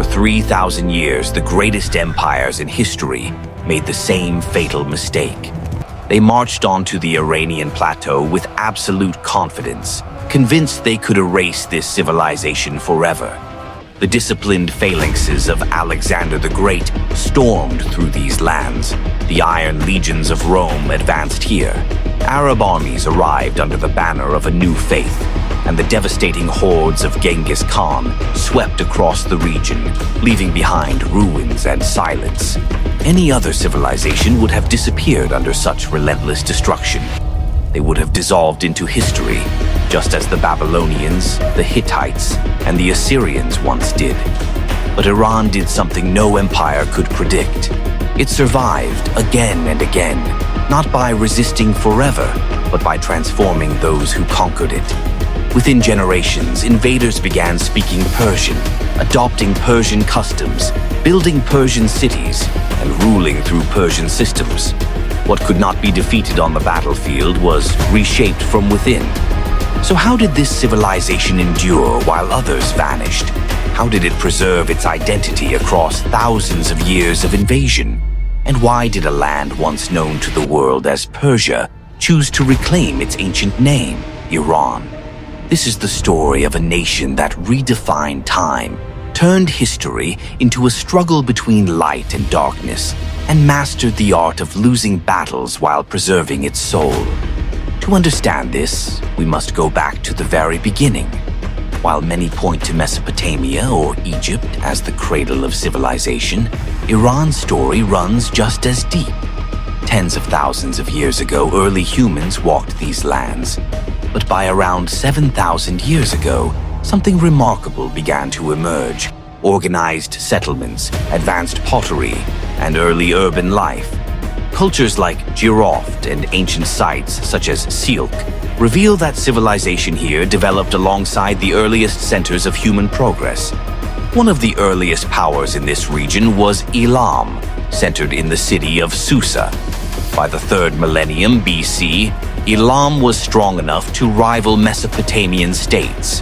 For 3,000 years, the greatest empires in history made the same fatal mistake. They marched onto the Iranian plateau with absolute confidence, convinced they could erase this civilization forever. The disciplined phalanxes of Alexander the Great stormed through these lands. The iron legions of Rome advanced here. Arab armies arrived under the banner of a new faith, and the devastating hordes of Genghis Khan swept across the region, leaving behind ruins and silence. Any other civilization would have disappeared under such relentless destruction. They would have dissolved into history, just as the Babylonians, the Hittites, and the Assyrians once did. But Iran did something no empire could predict. It survived again and again, not by resisting forever, but by transforming those who conquered it. Within generations, invaders began speaking Persian, adopting Persian customs, building Persian cities, and ruling through Persian systems. What could not be defeated on the battlefield was reshaped from within. So how did this civilization endure while others vanished? How did it preserve its identity across thousands of years of invasion? And why did a land once known to the world as Persia choose to reclaim its ancient name, Iran? This is the story of a nation that redefined time, turned history into a struggle between light and darkness, and mastered the art of losing battles while preserving its soul. To understand this, we must go back to the very beginning. While many point to Mesopotamia or Egypt as the cradle of civilization, Iran's story runs just as deep. Tens of thousands of years ago, early humans walked these lands. But by around 7,000 years ago, something remarkable began to emerge. Organized settlements, advanced pottery, and early urban life. Cultures like Jiroft and ancient sites such as Silk reveal that civilization here developed alongside the earliest centers of human progress. One of the earliest powers in this region was Elam, centered in the city of Susa. By the 3rd millennium BC, Elam was strong enough to rival Mesopotamian states.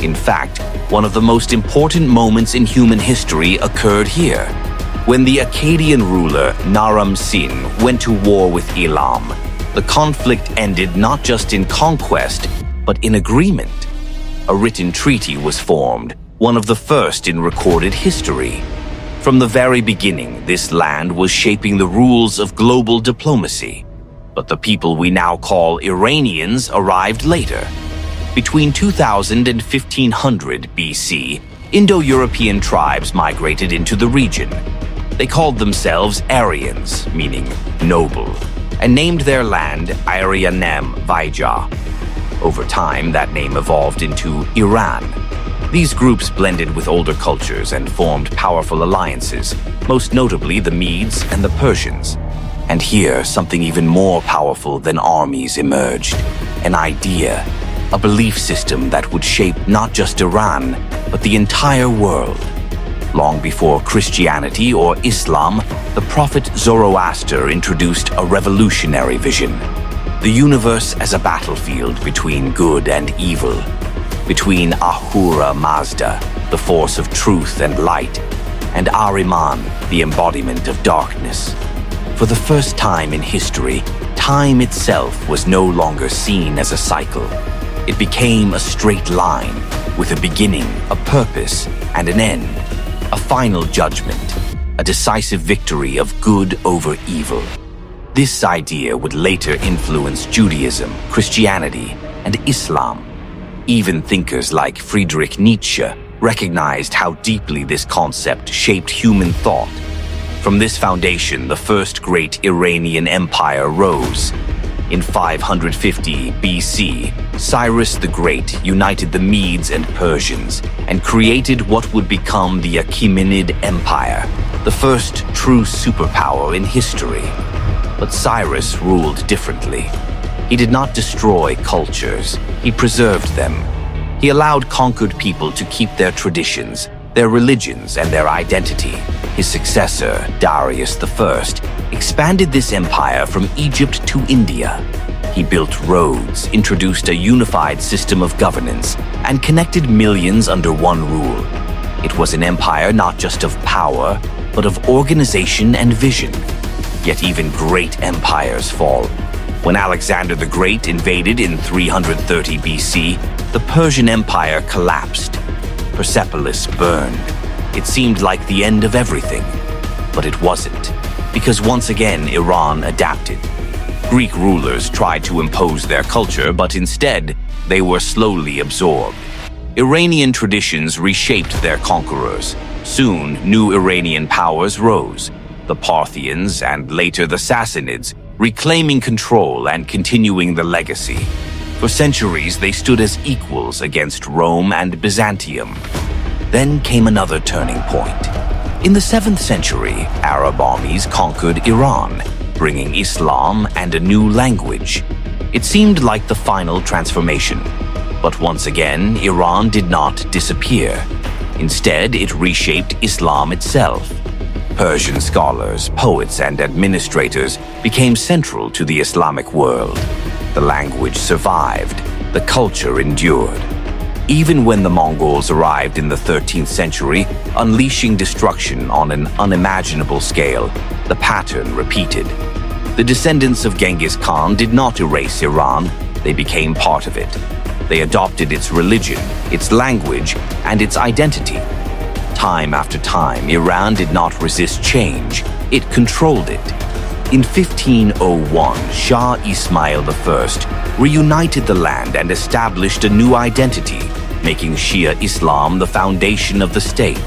In fact, one of the most important moments in human history occurred here, when the Akkadian ruler Naram Sin went to war with Elam. The conflict ended not just in conquest, but in agreement. A written treaty was formed, one of the first in recorded history. From the very beginning, this land was shaping the rules of global diplomacy. But the people we now call Iranians arrived later. Between 2000 and 1500 BC, Indo-European tribes migrated into the region. They called themselves Aryans, meaning noble, and named their land Aryanem Vaija. Over time, that name evolved into Iran. These groups blended with older cultures and formed powerful alliances, most notably the Medes and the Persians. And here, something even more powerful than armies emerged. An idea, a belief system that would shape not just Iran, but the entire world. Long before Christianity or Islam, the prophet Zoroaster introduced a revolutionary vision. The universe as a battlefield between good and evil. Between Ahura Mazda, the force of truth and light, and Ahriman, the embodiment of darkness. For the first time in history, time itself was no longer seen as a cycle. It became a straight line, with a beginning, a purpose, and an end. A final judgment, a decisive victory of good over evil. This idea would later influence Judaism, Christianity, and Islam. Even thinkers like Friedrich Nietzsche recognized how deeply this concept shaped human thought. From this foundation, the first great Iranian empire rose. In 550 BC, Cyrus the Great united the Medes and Persians and created what would become the Achaemenid Empire, the first true superpower in history. But Cyrus ruled differently. He did not destroy cultures, he preserved them. He allowed conquered people to keep their traditions, their religions, and their identity. His successor, Darius I, expanded this empire from Egypt to India. He built roads, introduced a unified system of governance, and connected millions under one rule. It was an empire not just of power, but of organization and vision. Yet even great empires fall. When Alexander the Great invaded in 330 BC, the Persian Empire collapsed. Persepolis burned. It seemed like the end of everything. But it wasn't, because once again Iran adapted. Greek rulers tried to impose their culture, but instead, they were slowly absorbed. Iranian traditions reshaped their conquerors. Soon, new Iranian powers rose, the Parthians and later the Sassanids, reclaiming control and continuing the legacy. For centuries, they stood as equals against Rome and Byzantium. Then came another turning point. In the 7th century, Arab armies conquered Iran, bringing Islam and a new language. It seemed like the final transformation. But once again, Iran did not disappear. Instead, it reshaped Islam itself. Persian scholars, poets, and administrators became central to the Islamic world. The language survived, the culture endured. Even when the Mongols arrived in the 13th century, unleashing destruction on an unimaginable scale, the pattern repeated. The descendants of Genghis Khan did not erase Iran, they became part of it. They adopted its religion, its language, and its identity. Time after time, Iran did not resist change, it controlled it. In 1501, Shah Ismail I reunited the land and established a new identity, making Shia Islam the foundation of the state.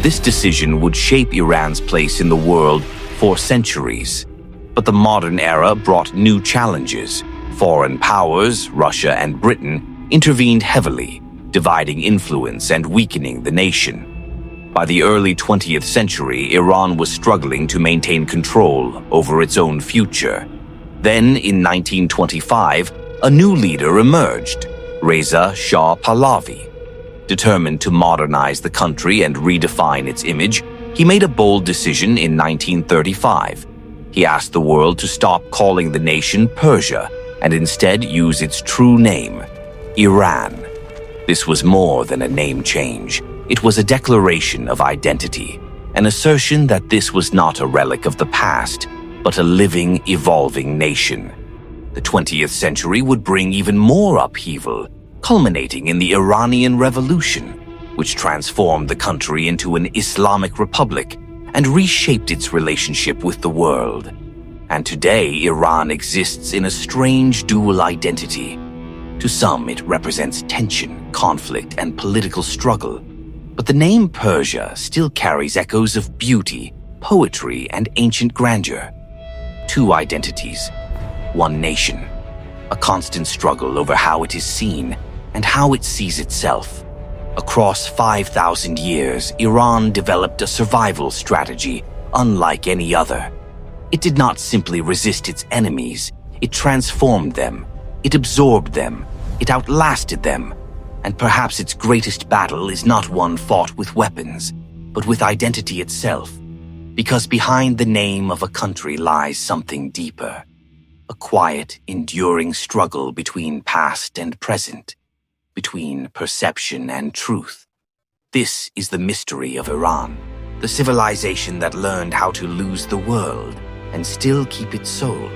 This decision would shape Iran's place in the world for centuries. But the modern era brought new challenges. Foreign powers, Russia and Britain, intervened heavily, dividing influence and weakening the nation. By the early 20th century, Iran was struggling to maintain control over its own future. Then, in 1925, a new leader emerged, Reza Shah Pahlavi. Determined to modernize the country and redefine its image, he made a bold decision in 1935. He asked the world to stop calling the nation Persia and instead use its true name, Iran. This was more than a name change. It was a declaration of identity, an assertion that this was not a relic of the past, but a living, evolving nation. The 20th century would bring even more upheaval, culminating in the Iranian Revolution, which transformed the country into an Islamic republic and reshaped its relationship with the world. And today, Iran exists in a strange dual identity. To some, it represents tension, conflict, and political struggle. But the name Persia still carries echoes of beauty, poetry, and ancient grandeur. Two identities, one nation, a constant struggle over how it is seen and how it sees itself. Across 5,000 years, Iran developed a survival strategy unlike any other. It did not simply resist its enemies, it transformed them, it absorbed them, it outlasted them. And perhaps its greatest battle is not one fought with weapons, but with identity itself. Because behind the name of a country lies something deeper. A quiet, enduring struggle between past and present, between perception and truth. This is the mystery of Iran, the civilization that learned how to lose the world and still keep its soul.